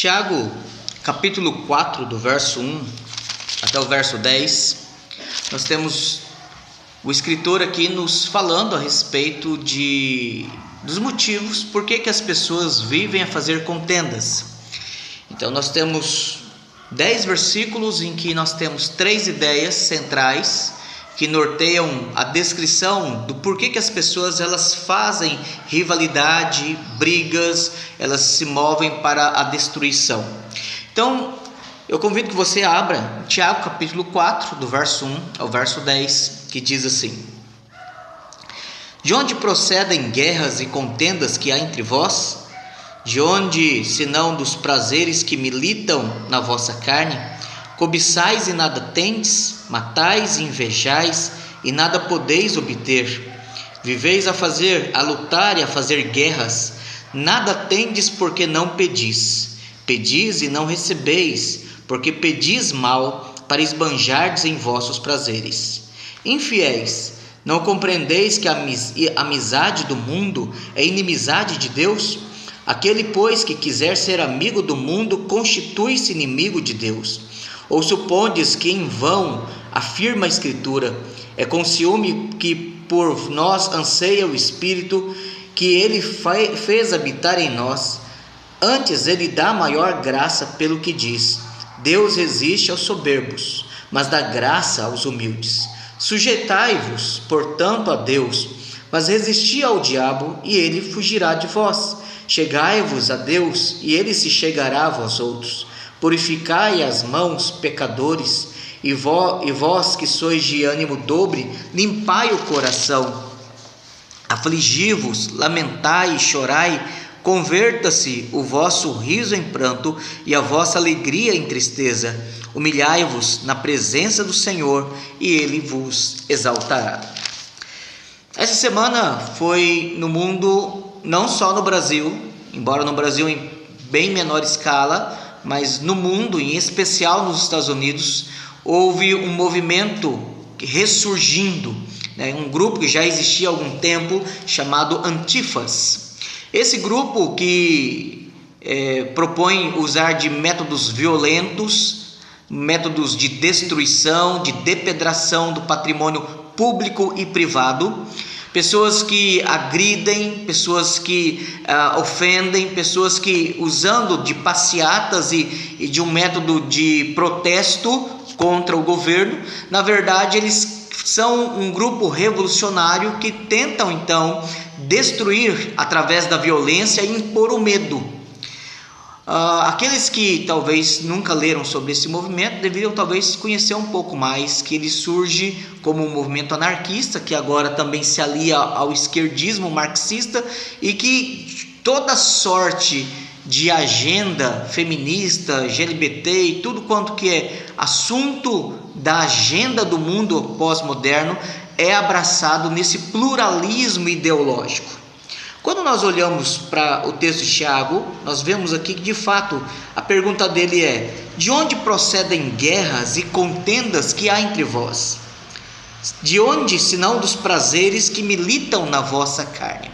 Tiago, capítulo 4, do verso 1 até o verso 10, nós temos o escritor aqui nos falando a respeito dos motivos por que as pessoas vivem a fazer contendas. Então nós temos 10 versículos em que nós temos 3 ideias centrais que norteiam a descrição do porquê que as pessoas elas fazem rivalidade, brigas, elas se movem para a destruição. Então, eu convido que você abra Tiago capítulo 4, do verso 1 ao verso 10, que diz assim: De onde procedem guerras e contendas que há entre vós? De onde, senão dos prazeres que militam na vossa carne? Cobiçais e nada tendes, matais e invejais e nada podeis obter. Viveis a lutar e a fazer guerras, nada tendes porque não pedis. Pedis e não recebeis, porque pedis mal para esbanjardes em vossos prazeres. Infiéis, não compreendeis que a amizade do mundo é inimizade de Deus? Aquele, pois, que quiser ser amigo do mundo, constitui-se inimigo de Deus. Ou supondes que em vão afirma a Escritura: é com ciúme que por nós anseia o Espírito que ele fez habitar em nós. Antes ele dá maior graça, pelo que diz: Deus resiste aos soberbos, mas dá graça aos humildes. Sujeitai-vos, portanto, a Deus, mas resisti ao diabo, e ele fugirá de vós. Chegai-vos a Deus, e ele se chegará a vós outros. Purificai as mãos, pecadores, e vós que sois de ânimo dobre, limpai o coração. Afligi-vos, lamentai e chorai, converta-se o vosso riso em pranto e a vossa alegria em tristeza. Humilhai-vos na presença do Senhor, e Ele vos exaltará. Essa semana foi no mundo, não só no Brasil, embora no Brasil em bem menor escala, mas no mundo, em especial nos Estados Unidos, houve um movimento ressurgindo, um grupo que já existia há algum tempo, chamado Antifas. Esse grupo que propõe usar de métodos violentos, métodos de destruição, de depredação do patrimônio público e privado, pessoas que agridem, pessoas que ofendem, pessoas que, usando de passeatas e de um método de protesto contra o governo, na verdade eles são um grupo revolucionário que tentam então destruir através da violência e impor o medo. Aqueles que talvez nunca leram sobre esse movimento deveriam talvez conhecer um pouco mais, que ele surge como um movimento anarquista, que agora também se alia ao esquerdismo marxista, e que toda sorte de agenda feminista, LGBT e tudo quanto que é assunto da agenda do mundo pós-moderno é abraçado nesse pluralismo ideológico. Quando nós olhamos para o texto de Tiago, nós vemos aqui que de fato a pergunta dele é: de onde procedem guerras e contendas que há entre vós? De onde, senão dos prazeres que militam na vossa carne?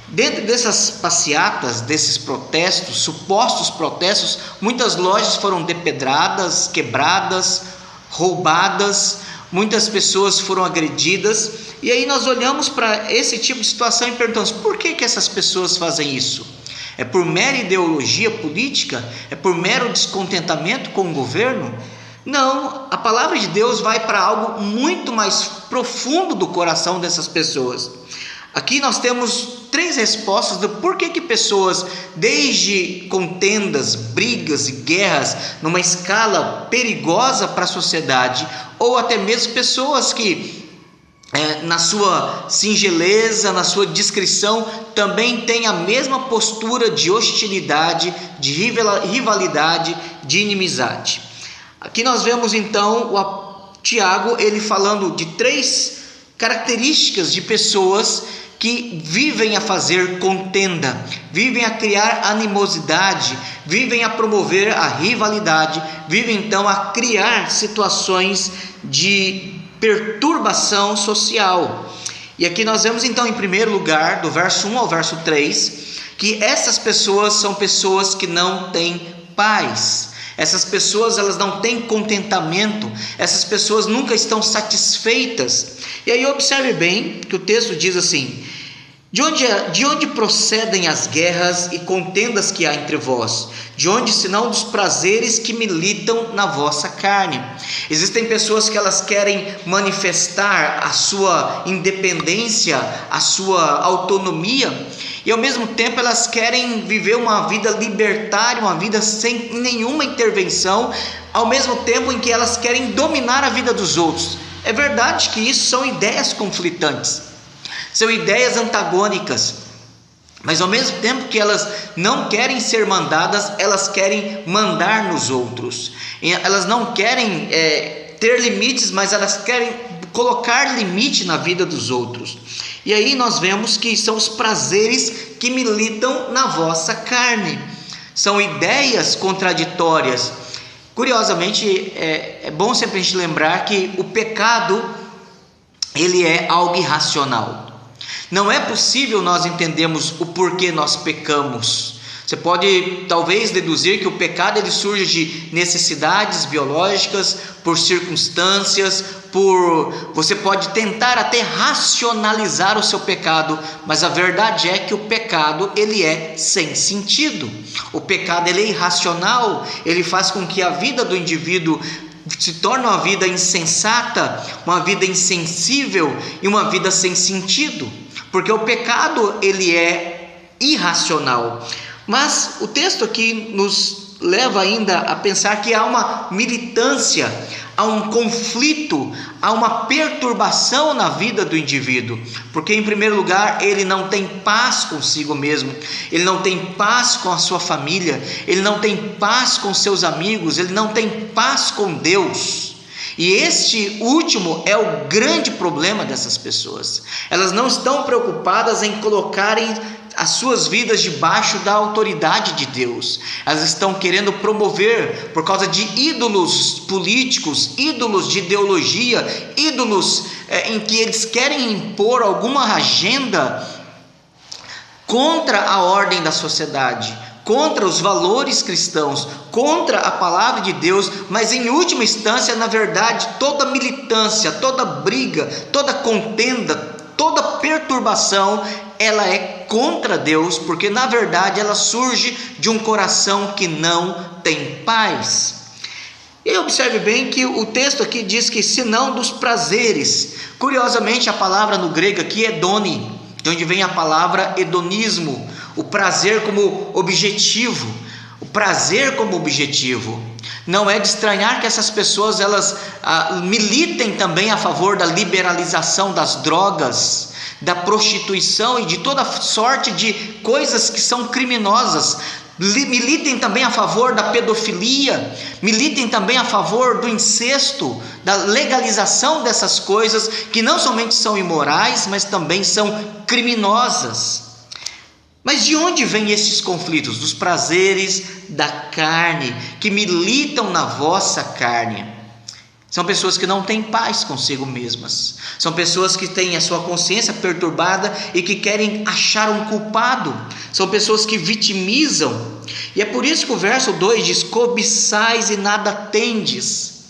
Dentro dessas passeatas, desses protestos, supostos protestos, muitas lojas foram depedradas, quebradas, roubadas, muitas pessoas foram agredidas. E aí nós olhamos para esse tipo de situação e perguntamos: por que essas pessoas fazem isso? É por mera ideologia política? É por mero descontentamento com o governo? Não, a palavra de Deus vai para algo muito mais profundo do coração dessas pessoas. Aqui nós temos 3 respostas do porquê que pessoas, desde contendas, brigas e guerras numa escala perigosa para a sociedade, ou até mesmo pessoas que na sua singeleza, na sua discrição, também têm a mesma postura de hostilidade, de rivalidade, de inimizade. Aqui nós vemos então o Tiago ele falando de 3 características de pessoas que vivem a fazer contenda, vivem a criar animosidade, vivem a promover a rivalidade, vivem então a criar situações de perturbação social. E aqui nós vemos então, em primeiro lugar, do verso 1 ao verso 3, que essas pessoas são pessoas que não têm paz. Essas pessoas, elas não têm contentamento, essas pessoas nunca estão satisfeitas. E aí observe bem que o texto diz assim: de onde procedem as guerras e contendas que há entre vós? De onde, senão dos prazeres que militam na vossa carne? Existem pessoas que elas querem manifestar a sua independência, a sua autonomia, e ao mesmo tempo elas querem viver uma vida libertária, uma vida sem nenhuma intervenção, ao mesmo tempo em que elas querem dominar a vida dos outros. É verdade que isso são ideias conflitantes, são ideias antagônicas, mas ao mesmo tempo que elas não querem ser mandadas, elas querem mandar nos outros. Elas não querem ter limites, mas elas querem colocar limite na vida dos outros. E aí nós vemos que são os prazeres que militam na vossa carne. São ideias contraditórias. Curiosamente, é bom sempre a gente lembrar que o pecado, ele é algo irracional. Não é possível nós entendermos o porquê nós pecamos. Você pode talvez deduzir que o pecado ele surge de necessidades biológicas, por circunstâncias, você pode tentar até racionalizar o seu pecado, mas a verdade é que o pecado ele é sem sentido. O pecado ele é irracional, ele faz com que a vida do indivíduo se torne uma vida insensata, uma vida insensível e uma vida sem sentido, porque o pecado ele é irracional. Mas o texto aqui nos leva ainda a pensar que há uma militância, há um conflito, há uma perturbação na vida do indivíduo, porque em primeiro lugar ele não tem paz consigo mesmo, ele não tem paz com a sua família, ele não tem paz com seus amigos, ele não tem paz com Deus. E este último é o grande problema dessas pessoas. Elas não estão preocupadas em colocarem as suas vidas debaixo da autoridade de Deus. Elas estão querendo promover, por causa de ídolos políticos, ídolos de ideologia, ídolos em que eles querem impor alguma agenda contra a ordem da sociedade, contra os valores cristãos, contra a palavra de Deus, mas em última instância, na verdade, toda militância, toda briga, toda contenda, toda perturbação, ela é contra Deus, porque na verdade ela surge de um coração que não tem paz. E observe bem que o texto aqui diz que senão dos prazeres. Curiosamente a palavra no grego aqui é hedone, de onde vem a palavra hedonismo, o prazer como objetivo. O prazer como objetivo. Não é de estranhar que essas pessoas elas militem também a favor da liberalização das drogas, da prostituição e de toda sorte de coisas que são criminosas. Militem também a favor da pedofilia, militem também a favor do incesto, da legalização dessas coisas que não somente são imorais, mas também são criminosas. Mas de onde vêm esses conflitos? Dos prazeres da carne, que militam na vossa carne. São pessoas que não têm paz consigo mesmas. São pessoas que têm a sua consciência perturbada e que querem achar um culpado. São pessoas que vitimizam. E é por isso que o verso 2 diz: cobiçais e nada tendes.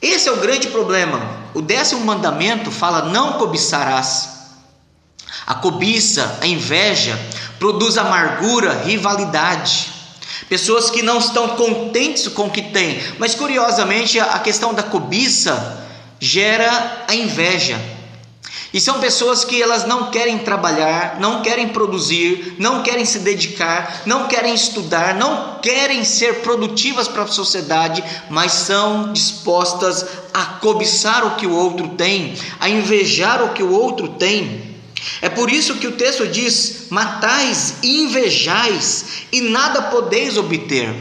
Esse é o grande problema. O 10º mandamento fala: não cobiçarás. A cobiça, a inveja, produz amargura, rivalidade. Pessoas que não estão contentes com o que têm. Mas curiosamente a questão da cobiça gera a inveja. E são pessoas que elas não querem trabalhar, não querem produzir, não querem se dedicar, não querem estudar, não querem ser produtivas para a sociedade, mas são dispostas a cobiçar o que o outro tem, a invejar o que o outro tem. É por isso que o texto diz: matais e invejais e nada podeis obter.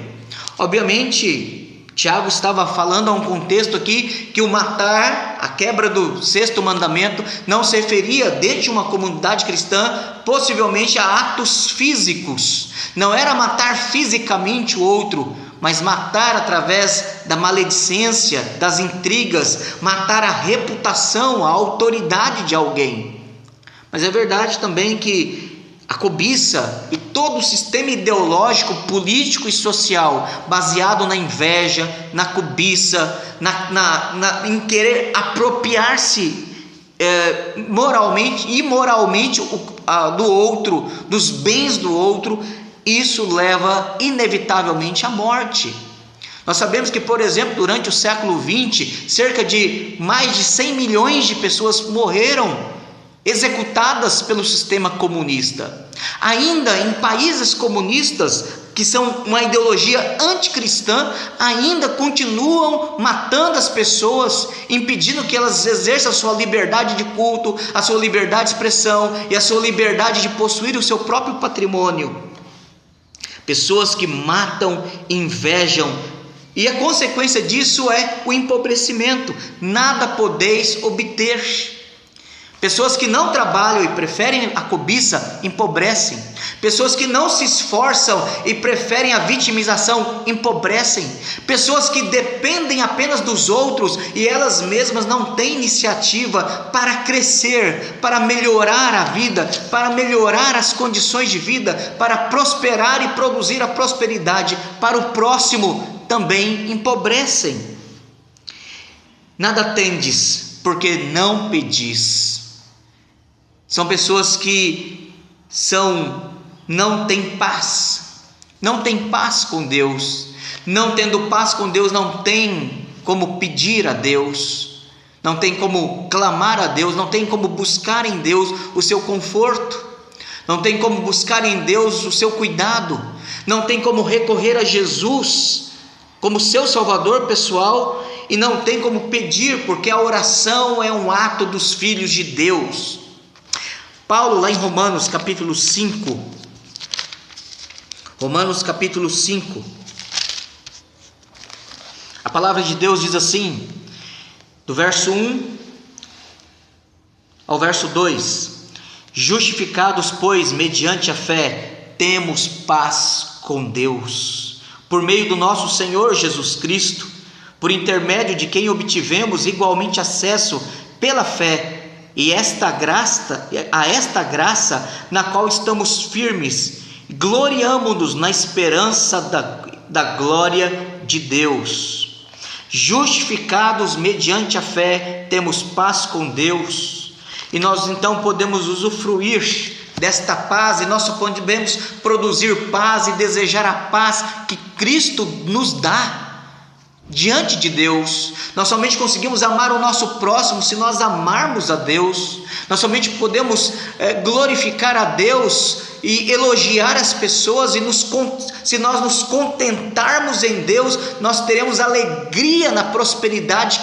Obviamente, Tiago estava falando a um contexto aqui que o matar, a quebra do 6º mandamento, não se referia dentro de uma comunidade cristã possivelmente a atos físicos. Não era matar fisicamente o outro, mas matar através da maledicência, das intrigas, matar a reputação, a autoridade de alguém. Mas é verdade também que a cobiça e todo o sistema ideológico, político e social baseado na inveja, na cobiça, em querer apropriar-se moralmente e imoralmente do outro, dos bens do outro, isso leva inevitavelmente à morte. Nós sabemos que, por exemplo, durante o século XX, cerca de mais de 100 milhões de pessoas morreram executadas pelo sistema comunista. Ainda em países comunistas, que são uma ideologia anticristã, ainda continuam matando as pessoas, impedindo que elas exerçam a sua liberdade de culto, a sua liberdade de expressão e a sua liberdade de possuir o seu próprio patrimônio. Pessoas que matam, invejam, e a consequência disso é o empobrecimento. Nada podeis obter. Pessoas que não trabalham e preferem a cobiça empobrecem. Pessoas que não se esforçam e preferem a vitimização empobrecem. Pessoas que dependem apenas dos outros e elas mesmas não têm iniciativa para crescer, para melhorar a vida, para melhorar as condições de vida, para prosperar e produzir a prosperidade para o próximo, também empobrecem. Nada tendes, porque não pedis. São pessoas que não têm paz, não têm paz com Deus. Não tendo paz com Deus, não tem como pedir a Deus, não tem como clamar a Deus, não tem como buscar em Deus o seu conforto, não tem como buscar em Deus o seu cuidado, não tem como recorrer a Jesus como seu Salvador pessoal, e não tem como pedir, porque a oração é um ato dos filhos de Deus. Paulo, lá em Romanos capítulo 5, a palavra de Deus diz assim, do verso 1 ao verso 2: justificados, pois, mediante a fé, temos paz com Deus, por meio do nosso Senhor Jesus Cristo, por intermédio de quem obtivemos igualmente acesso pela fé, e a esta graça na qual estamos firmes, gloriamo-nos na esperança da glória de Deus. Justificados mediante a fé, temos paz com Deus, e nós então podemos usufruir desta paz, e nós podemos produzir paz e desejar a paz que Cristo nos dá diante de Deus. Nós somente conseguimos amar o nosso próximo se nós amarmos a Deus. Nós somente podemos glorificar a Deus e elogiar as pessoas, e se nós nos contentarmos em Deus, nós teremos alegria na prosperidade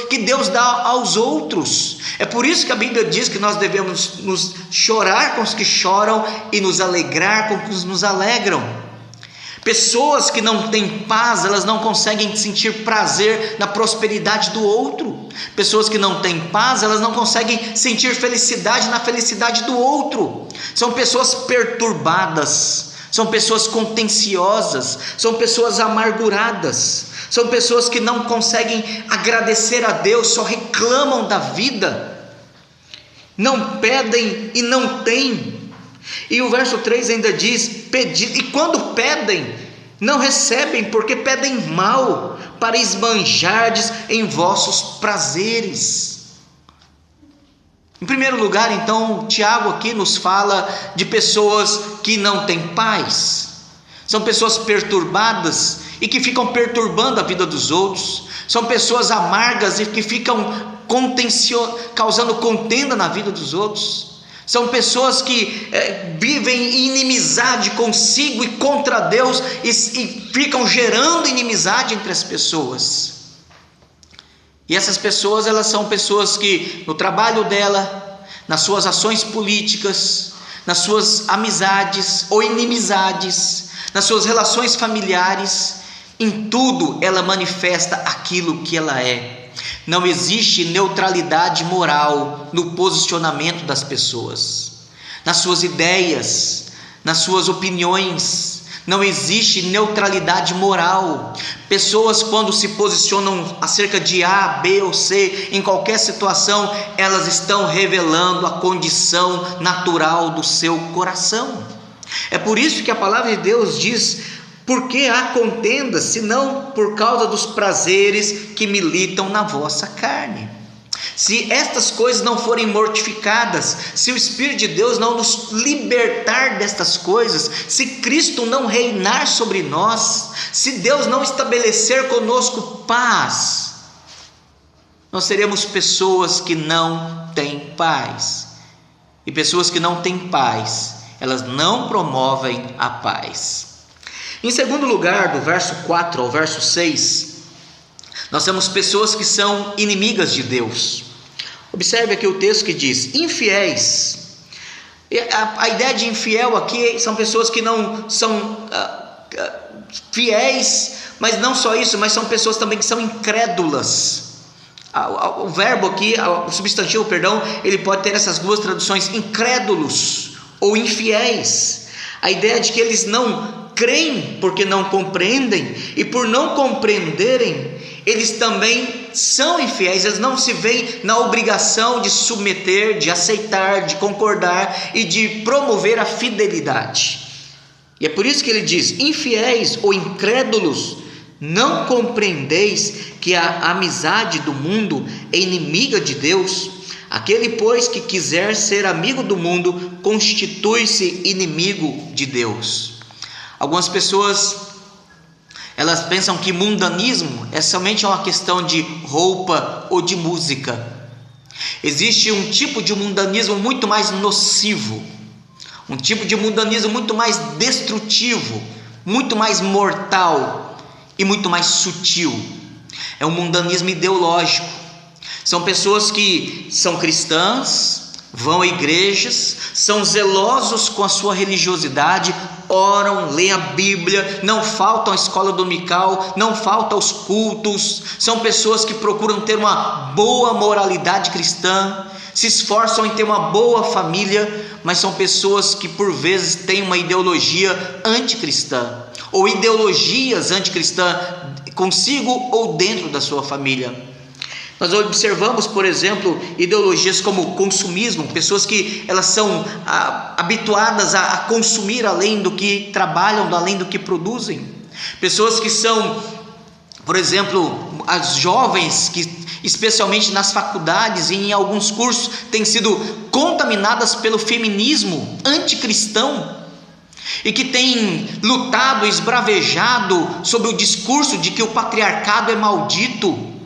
que Deus dá aos outros. É por isso que a Bíblia diz que nós devemos nos chorar com os que choram e nos alegrar com os que nos alegram. Pessoas que não têm paz, elas não conseguem sentir prazer na prosperidade do outro. Pessoas que não têm paz, elas não conseguem sentir felicidade na felicidade do outro. São pessoas perturbadas, são pessoas contenciosas, são pessoas amarguradas, são pessoas que não conseguem agradecer a Deus, só reclamam da vida, não pedem e não têm. E o verso 3 ainda diz: e quando pedem, não recebem, porque pedem mal, para esbanjardes em vossos prazeres. Em primeiro lugar, então, Tiago aqui nos fala de pessoas que não têm paz. São pessoas perturbadas e que ficam perturbando a vida dos outros. São pessoas amargas e que ficam causando contenda na vida dos outros. São pessoas que vivem em inimizade consigo e contra Deus, e ficam gerando inimizade entre as pessoas. E essas pessoas, elas são pessoas que no trabalho dela, nas suas ações políticas, nas suas amizades ou inimizades, nas suas relações familiares, em tudo ela manifesta aquilo que ela é. Não existe neutralidade moral no posicionamento das pessoas, nas suas ideias, nas suas opiniões, Não existe neutralidade moral. Pessoas, quando se posicionam acerca de A, B ou C, em qualquer situação, elas estão revelando a condição natural do seu coração. É por isso que a palavra de Deus diz: por que há contenda, senão por causa dos prazeres que militam na vossa carne? Se estas coisas não forem mortificadas, se o Espírito de Deus não nos libertar destas coisas, se Cristo não reinar sobre nós, se Deus não estabelecer conosco paz, nós seremos pessoas que não têm paz. E pessoas que não têm paz, elas não promovem a paz. Em segundo lugar, do verso 4 ao verso 6, nós temos pessoas que são inimigas de Deus. Observe aqui o texto que diz: infiéis. A ideia de infiel aqui são pessoas que não são fiéis, mas não só isso, mas são pessoas também que são incrédulas. O verbo aqui, o substantivo, perdão, ele pode ter essas duas traduções: incrédulos ou infiéis. A ideia de que eles não creem porque não compreendem, e por não compreenderem, eles também são infiéis. Eles não se veem na obrigação de submeter, de aceitar, de concordar e de promover a fidelidade. E é por isso que ele diz: infiéis ou incrédulos, não compreendeis que a amizade do mundo é inimiga de Deus? Aquele, pois, que quiser ser amigo do mundo, constitui-se inimigo de Deus. Algumas pessoas, elas pensam que mundanismo é somente uma questão de roupa ou de música. Existe um tipo de mundanismo muito mais nocivo, um tipo de mundanismo muito mais destrutivo, muito mais mortal e muito mais sutil. É um mundanismo ideológico. São pessoas que são cristãs, vão a igrejas, são zelosos com a sua religiosidade, oram, leem a Bíblia, não faltam à escola dominical, não faltam aos cultos. São pessoas que procuram ter uma boa moralidade cristã, se esforçam em ter uma boa família, mas são pessoas que por vezes têm uma ideologia anticristã, ou ideologias anticristãs consigo ou dentro da sua família. Nós observamos, por exemplo, ideologias como o consumismo, pessoas que elas são habituadas a consumir além do que trabalham, além do que produzem. Pessoas que são, por exemplo, as jovens que, especialmente nas faculdades e em alguns cursos, têm sido contaminadas pelo feminismo anticristão e que têm lutado, esbravejado sobre o discurso de que o patriarcado é maldito.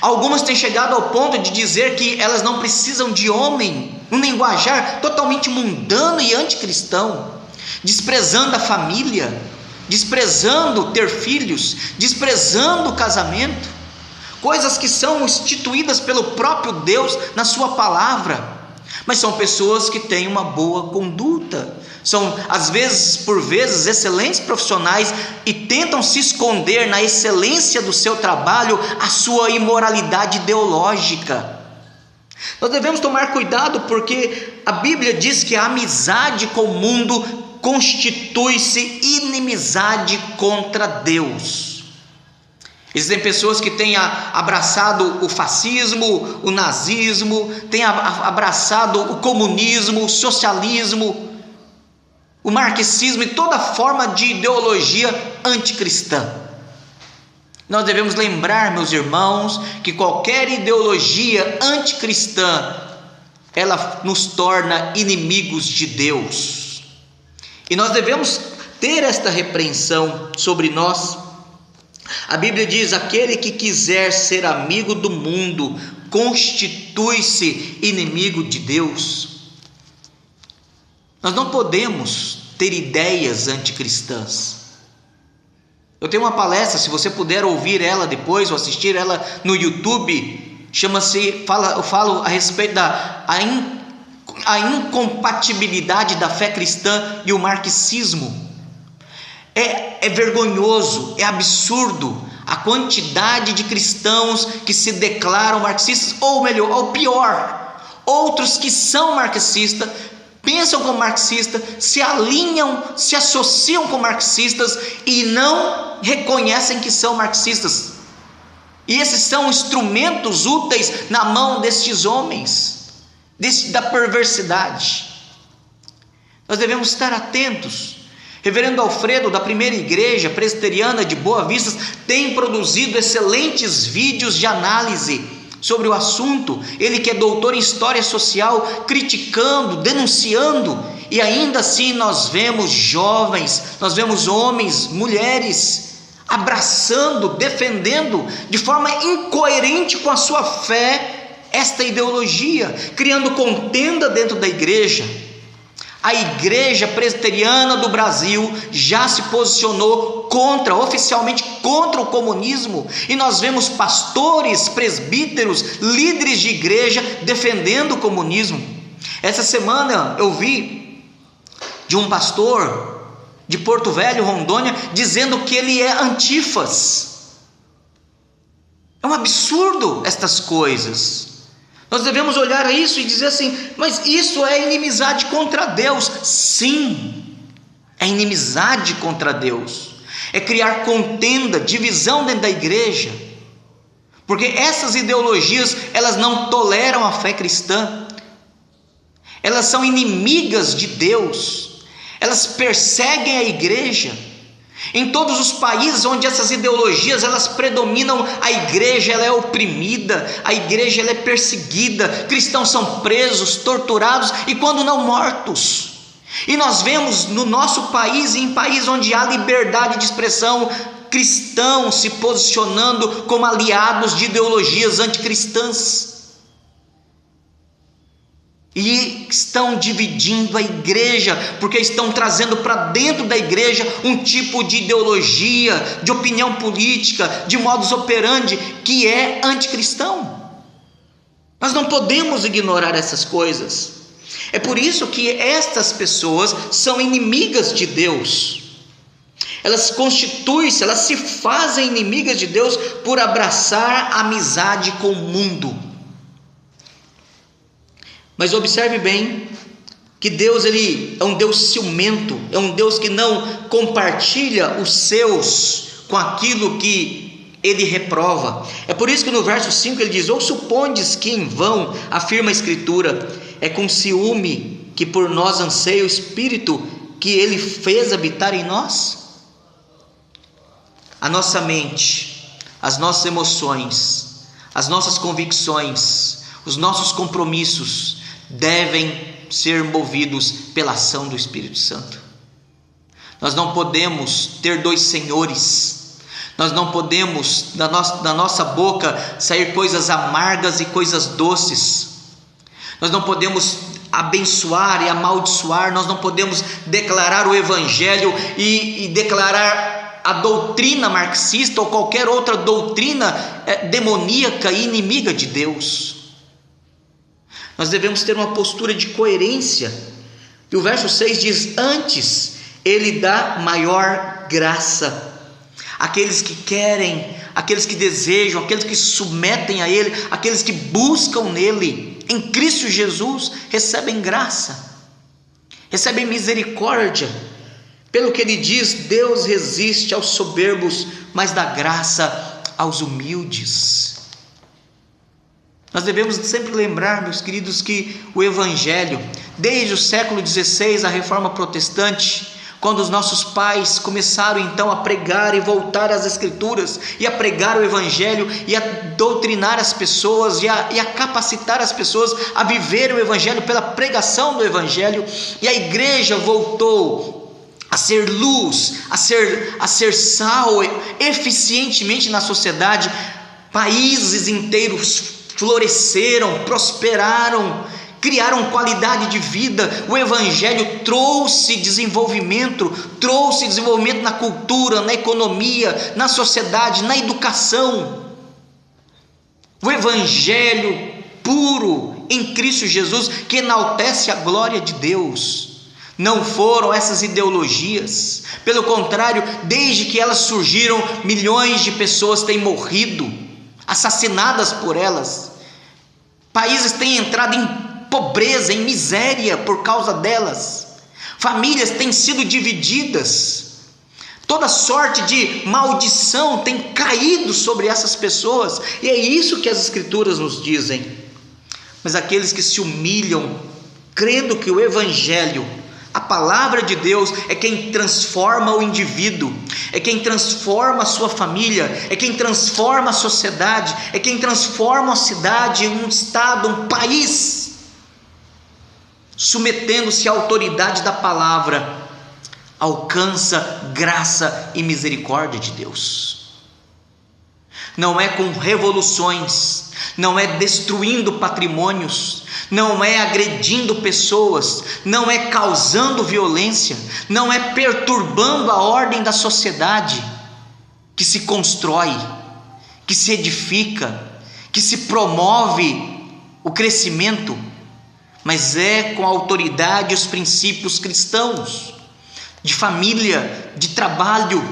Algumas têm chegado ao ponto de dizer que elas não precisam de homem, um linguajar totalmente mundano e anticristão, desprezando a família, desprezando ter filhos, desprezando o casamento, coisas que são instituídas pelo próprio Deus na sua palavra. Mas são pessoas que têm uma boa conduta, são às vezes, por vezes, excelentes profissionais e tentam se esconder na excelência do seu trabalho a sua imoralidade ideológica. Nós devemos tomar cuidado, porque a Bíblia diz que a amizade com o mundo constitui-se inimizade contra Deus. Existem pessoas que têm abraçado o fascismo, o nazismo, têm abraçado o comunismo, o socialismo, o marxismo e toda forma de ideologia anticristã. Nós devemos lembrar, meus irmãos, que qualquer ideologia anticristã, ela nos torna inimigos de Deus. E nós devemos ter esta repreensão sobre nós. A Bíblia diz: aquele que quiser ser amigo do mundo, constitui-se inimigo de Deus. Nós não podemos ter ideias anticristãs. Eu tenho uma palestra, se você puder ouvir ela depois ou assistir ela no YouTube, eu falo a respeito da incompatibilidade da fé cristã e o marxismo. É vergonhoso, é absurdo a quantidade de cristãos que se declaram marxistas, ou melhor, ou pior, outros que são marxistas, pensam como marxistas, se alinham, se associam com marxistas e não reconhecem que são marxistas. E esses são instrumentos úteis na mão destes homens, da perversidade. Nós devemos estar atentos. Reverendo Alfredo, da primeira igreja presbiteriana de Boa Vista, tem produzido excelentes vídeos de análise sobre o assunto. Ele que é doutor em História Social, criticando, denunciando, e ainda assim nós vemos jovens, nós vemos homens, mulheres, abraçando, defendendo, de forma incoerente com a sua fé, esta ideologia, criando contenda dentro da igreja. A igreja presbiteriana do Brasil já se posicionou oficialmente contra o comunismo, e nós vemos pastores, presbíteros, líderes de igreja defendendo o comunismo. Essa semana eu vi de um pastor de Porto Velho, Rondônia, dizendo que ele é antifas. É um absurdo estas coisas. Nós devemos olhar a isso e dizer assim: mas isso é inimizade contra Deus. Sim, é inimizade contra Deus. É criar contenda, divisão dentro da igreja. Porque essas ideologias, elas não toleram a fé cristã. Elas são inimigas de Deus. Elas perseguem a igreja. Em todos os países onde essas ideologias elas predominam, a igreja ela é oprimida, a igreja ela é perseguida, cristãos são presos, torturados e quando não mortos. E nós vemos no nosso país, em países onde há liberdade de expressão, cristãos se posicionando como aliados de ideologias anticristãs. E estão dividindo a igreja, porque estão trazendo para dentro da igreja um tipo de ideologia, de opinião política, de modus operandi que é anticristão. Nós não podemos ignorar essas coisas. É por isso que estas pessoas são inimigas de Deus. Elas constituem-se, elas se fazem inimigas de Deus por abraçar a amizade com o mundo. Mas observe bem que Deus ele é um Deus ciumento, é um Deus que não compartilha os seus com aquilo que ele reprova. É por isso que no verso 5 ele diz: ou supondes que em vão, afirma a Escritura, é com ciúme que por nós anseia o Espírito que ele fez habitar em nós? A nossa mente, as nossas emoções, as nossas convicções, os nossos compromissos devem ser movidos pela ação do Espírito Santo. Nós não podemos ter dois senhores. Nós não podemos da nossa boca sair coisas amargas e coisas doces. Nós não podemos abençoar e amaldiçoar. Nós não podemos declarar o Evangelho e declarar a doutrina marxista ou qualquer outra doutrina demoníaca e inimiga de Deus. Nós devemos ter uma postura de coerência. E o verso 6 diz: antes ele dá maior graça. Aqueles que querem, aqueles que desejam, aqueles que se submetem a ele, aqueles que buscam nele, em Cristo Jesus, recebem graça, recebem misericórdia. Pelo que ele diz: Deus resiste aos soberbos, mas dá graça aos humildes. Nós devemos sempre lembrar, meus queridos, que o Evangelho, desde o século XVI, a Reforma Protestante, quando os nossos pais começaram então a pregar e voltar às Escrituras, e a pregar o Evangelho, e a doutrinar as pessoas, e a capacitar as pessoas a viver o Evangelho pela pregação do Evangelho, e a igreja voltou a ser luz, a ser sal eficientemente na sociedade. Países inteiros floresceram, prosperaram, criaram qualidade de vida. O Evangelho trouxe desenvolvimento na cultura, na economia, na sociedade, na educação. O Evangelho puro em Cristo Jesus, que enaltece a glória de Deus. Não foram essas ideologias. Pelo contrário, desde que elas surgiram, milhões de pessoas têm morrido, assassinadas por elas. Países têm entrado em pobreza, em miséria por causa delas. Famílias têm sido divididas. Toda sorte de maldição tem caído sobre essas pessoas, e é isso que as Escrituras nos dizem. Mas aqueles que se humilham, crendo que o Evangelho, a palavra de Deus, é quem transforma o indivíduo, é quem transforma a sua família, é quem transforma a sociedade, é quem transforma a cidade, um estado, um país, submetendo-se à autoridade da palavra, alcança graça e misericórdia de Deus. Não é com revoluções, não é destruindo patrimônios, não é agredindo pessoas, não é causando violência, não é perturbando a ordem da sociedade que se constrói, que se edifica, que se promove o crescimento, mas é com a autoridade e os princípios cristãos, de família, de trabalho,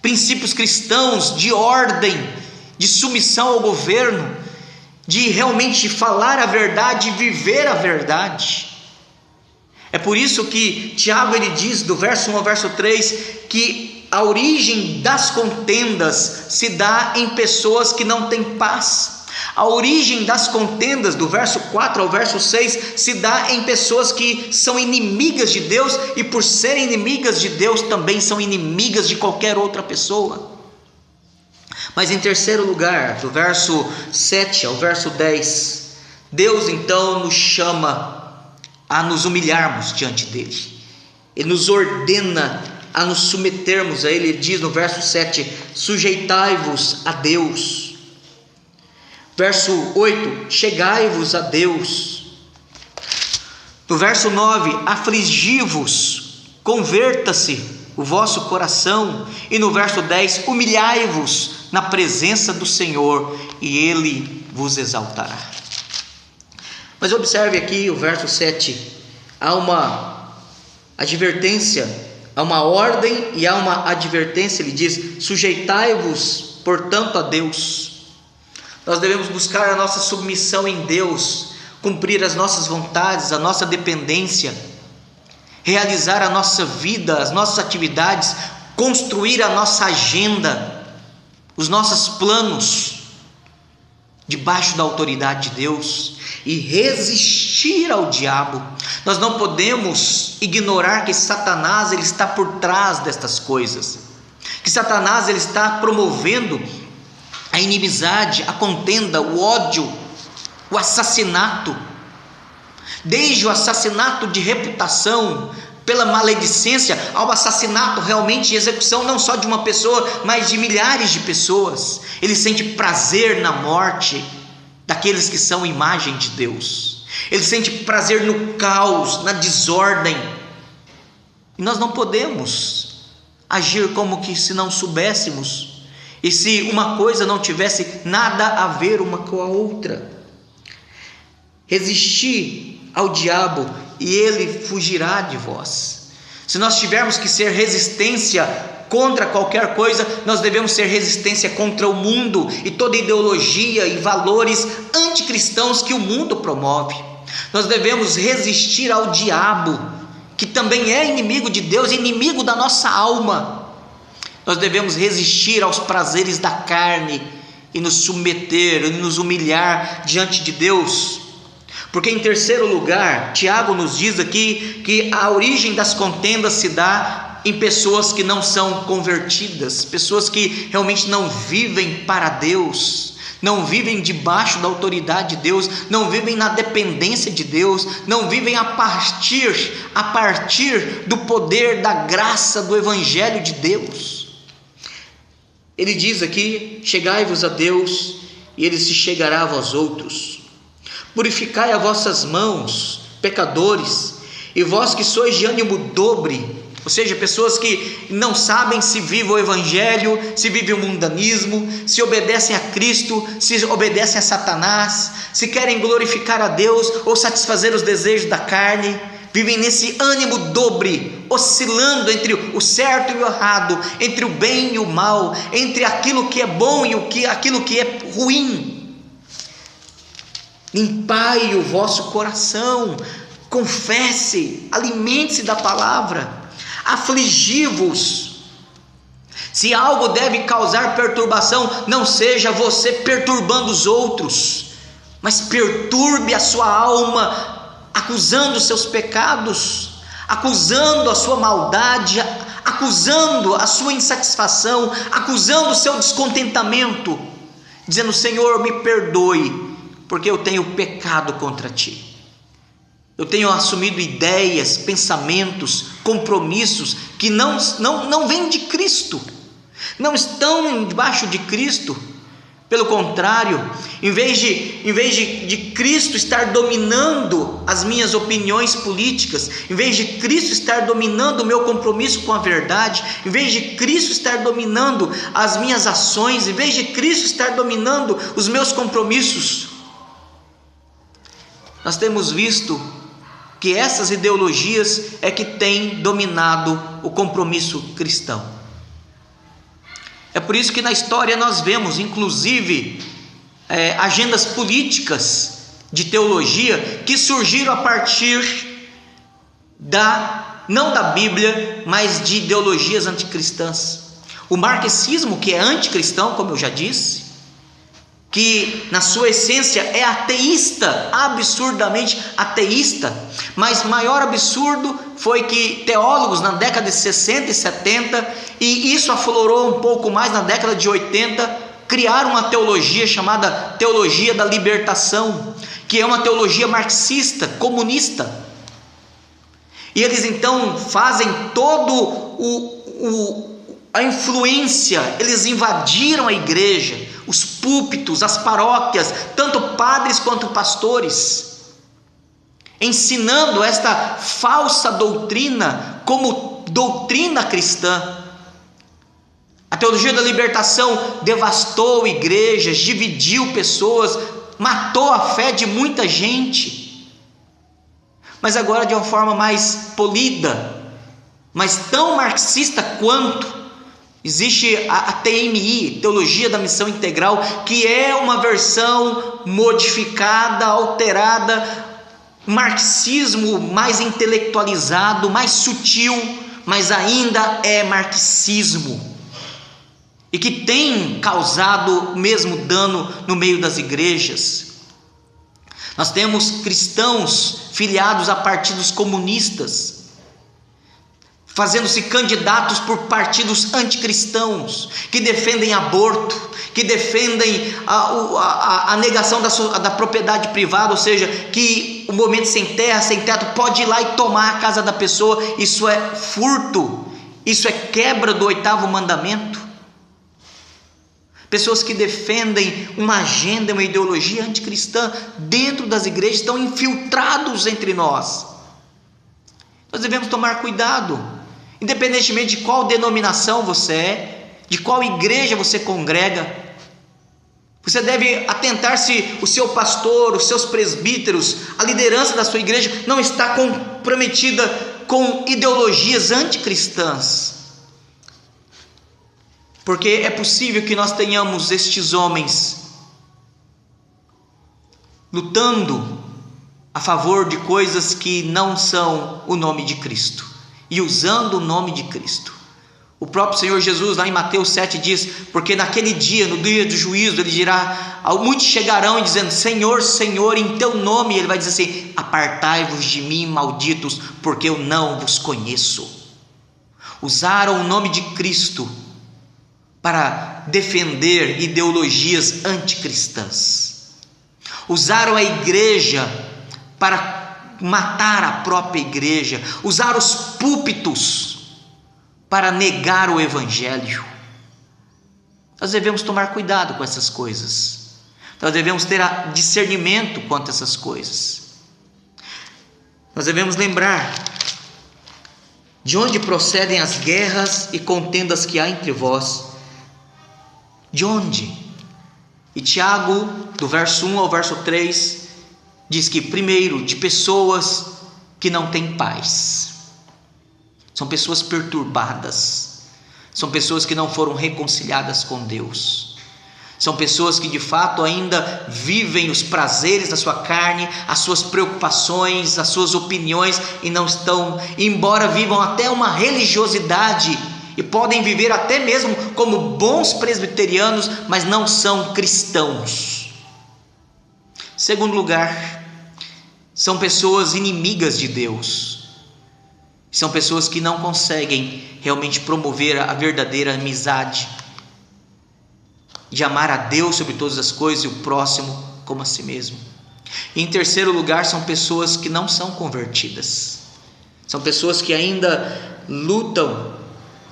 princípios cristãos de ordem, de submissão ao governo, de realmente falar a verdade e viver a verdade. É por isso que Tiago ele diz, do verso 1 ao verso 3, que a origem das contendas se dá em pessoas que não têm paz. A origem das contendas, do verso 4 ao verso 6, se dá em pessoas que são inimigas de Deus, e por serem inimigas de Deus, também são inimigas de qualquer outra pessoa. Mas em terceiro lugar, do verso 7 ao verso 10, Deus então nos chama a nos humilharmos diante dele. Ele nos ordena a nos submetermos a ele. Ele diz no verso 7, sujeitai-vos a Deus. Verso 8, chegai-vos a Deus. No verso 9, afligi-vos, converta-se o vosso coração. E no verso 10, humilhai-vos na presença do Senhor, e Ele vos exaltará. Mas observe aqui o verso 7, há uma advertência, há uma ordem e há uma advertência. Ele diz, sujeitai-vos, portanto, a Deus. Nós devemos buscar a nossa submissão em Deus, cumprir as nossas vontades, a nossa dependência, realizar a nossa vida, as nossas atividades, construir a nossa agenda, os nossos planos, debaixo da autoridade de Deus, e resistir ao diabo. Nós não podemos ignorar que Satanás ele está por trás destas coisas, que Satanás ele está promovendo a inimizade, a contenda, o ódio, o assassinato, desde o assassinato de reputação, pela maledicência, ao assassinato realmente de execução, não só de uma pessoa, mas de milhares de pessoas. Ele sente prazer na morte daqueles que são imagem de Deus, ele sente prazer no caos, na desordem, e nós não podemos agir como que se não soubéssemos, e se uma coisa não tivesse nada a ver uma com a outra. Resistir ao diabo e ele fugirá de vós. Se nós tivermos que ser resistência contra qualquer coisa, nós devemos ser resistência contra o mundo e toda ideologia e valores anticristãos que o mundo promove. Nós devemos resistir ao diabo, que também é inimigo de Deus, inimigo da nossa alma. Nós devemos resistir aos prazeres da carne e nos submeter, e nos humilhar diante de Deus. Porque em terceiro lugar, Tiago nos diz aqui que a origem das contendas se dá em pessoas que não são convertidas, pessoas que realmente não vivem para Deus, não vivem debaixo da autoridade de Deus, não vivem na dependência de Deus, não vivem a partir do poder da graça do Evangelho de Deus. Ele diz aqui, chegai-vos a Deus, e Ele se chegará a vós outros. Purificai as vossas mãos, pecadores, e vós que sois de ânimo dobre, ou seja, pessoas que não sabem se vive o Evangelho, se vive o mundanismo, se obedecem a Cristo, se obedecem a Satanás, se querem glorificar a Deus ou satisfazer os desejos da carne, vivem nesse ânimo dobre, oscilando entre o certo e o errado, entre o bem e o mal, entre aquilo que é bom e aquilo que é ruim. limpai o vosso coração, confesse, alimente-se da palavra, afligi-vos. Se algo deve causar perturbação, não seja você perturbando os outros, mas perturbe a sua alma, acusando os seus pecados, acusando a sua maldade, acusando a sua insatisfação, acusando o seu descontentamento, dizendo: Senhor, me perdoe, porque eu tenho pecado contra ti. Eu tenho assumido ideias, pensamentos, compromissos que não vêm de Cristo, não estão debaixo de Cristo. Pelo contrário, em vez de Cristo estar dominando as minhas opiniões políticas, em vez de Cristo estar dominando o meu compromisso com a verdade, em vez de Cristo estar dominando as minhas ações, em vez de Cristo estar dominando os meus compromissos, nós temos visto que essas ideologias é que têm dominado o compromisso cristão. É por isso que na história nós vemos, inclusive, agendas políticas de teologia que surgiram a partir não da Bíblia, mas de ideologias anticristãs. O marxismo, que é anticristão, como eu já disse, que na sua essência é ateísta, absurdamente ateísta, mas maior absurdo foi que teólogos na década de 60 e 70, e isso aflorou um pouco mais na década de 80, criaram uma teologia chamada teologia da libertação, que é uma teologia marxista, comunista. E eles então fazem a influência, eles invadiram a igreja, os púlpitos, as paróquias, tanto padres quanto pastores, ensinando esta falsa doutrina como doutrina cristã. A teologia da libertação devastou igrejas, dividiu pessoas, matou a fé de muita gente. Mas agora de uma forma mais polida, mas tão marxista quanto, existe a TMI, Teologia da Missão Integral, que é uma versão modificada, alterada, marxismo mais intelectualizado, mais sutil, mas ainda é marxismo, e que tem causado o mesmo dano no meio das igrejas. Nós temos cristãos filiados a partidos comunistas, fazendo-se candidatos por partidos anticristãos, que defendem aborto, que defendem a negação da propriedade privada, ou seja, que o movimento sem terra, sem teto, pode ir lá e tomar a casa da pessoa. Isso é furto, isso é quebra do 8º mandamento. Pessoas que defendem uma agenda, uma ideologia anticristã dentro das igrejas estão infiltrados entre nós. Nós devemos tomar cuidado, independentemente de qual denominação você é, de qual igreja você congrega. Você deve atentar se o seu pastor, os seus presbíteros, a liderança da sua igreja não está comprometida com ideologias anticristãs. Porque é possível que nós tenhamos estes homens lutando a favor de coisas que não são o nome de Cristo, e usando o nome de Cristo. O próprio Senhor Jesus, lá em Mateus 7, diz: porque naquele dia, no dia do juízo, ele dirá, muitos chegarão e dizendo: Senhor, Senhor, em teu nome, ele vai dizer assim: apartai-vos de mim, malditos, porque eu não vos conheço. Usaram o nome de Cristo para defender ideologias anticristãs, usaram a igreja para matar a própria igreja, usaram os púlpitos para negar o evangelho. Nós devemos tomar cuidado com essas coisas, nós devemos ter discernimento quanto a essas coisas. Nós devemos lembrar de onde procedem as guerras e contendas que há entre vós. De onde? E Tiago, do verso 1 ao verso 3, diz que, primeiro, de pessoas que não têm paz. São pessoas perturbadas, são pessoas que não foram reconciliadas com Deus, São pessoas que de fato ainda vivem os prazeres da sua carne, as suas preocupações, as suas opiniões e não estão, embora vivam até uma religiosidade e podem viver até mesmo como bons presbiterianos, mas não são cristãos. Segundo lugar, são pessoas inimigas de Deus. São pessoas que não conseguem realmente promover a verdadeira amizade, de amar a Deus sobre todas as coisas e o próximo como a si mesmo. E em terceiro lugar, são pessoas que não são convertidas. São pessoas que ainda lutam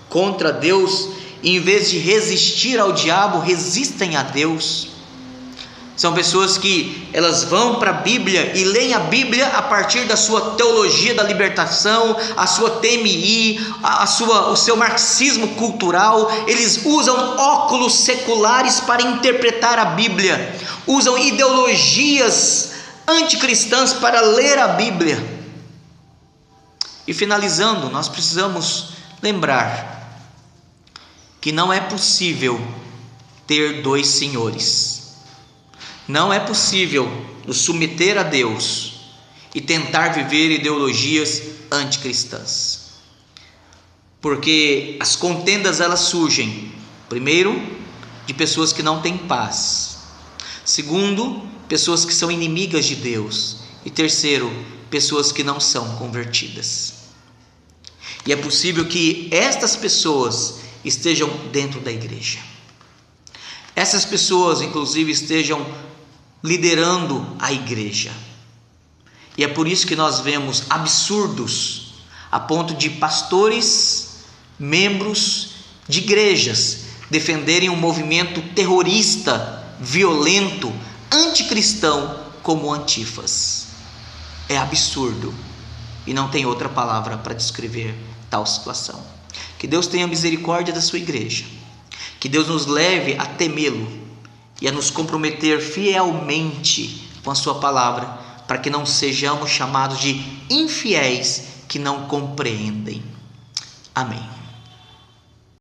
contra Deus e, em vez de resistir ao diabo, resistem a Deus. São pessoas que elas vão para a Bíblia e leem a Bíblia a partir da sua teologia da libertação, a sua TMI, o seu marxismo cultural. Eles usam óculos seculares para interpretar a Bíblia, usam ideologias anticristãs para ler a Bíblia. E finalizando, nós precisamos lembrar que não é possível ter dois senhores. Não é possível nos submeter a Deus e tentar viver ideologias anticristãs, porque as contendas elas surgem, primeiro, de pessoas que não têm paz, segundo, pessoas que são inimigas de Deus, e terceiro, pessoas que não são convertidas. E é possível que estas pessoas estejam dentro da igreja. Essas pessoas, inclusive, estejam liderando a igreja. E é por isso que nós vemos absurdos a ponto de pastores, membros de igrejas defenderem um movimento terrorista, violento, anticristão como Antifas. É absurdo e não tem outra palavra para descrever tal situação. Que Deus tenha misericórdia da sua igreja. Que Deus nos leve a temê-lo e a nos comprometer fielmente com a sua palavra, para que não sejamos chamados de infiéis que não compreendem. Amém.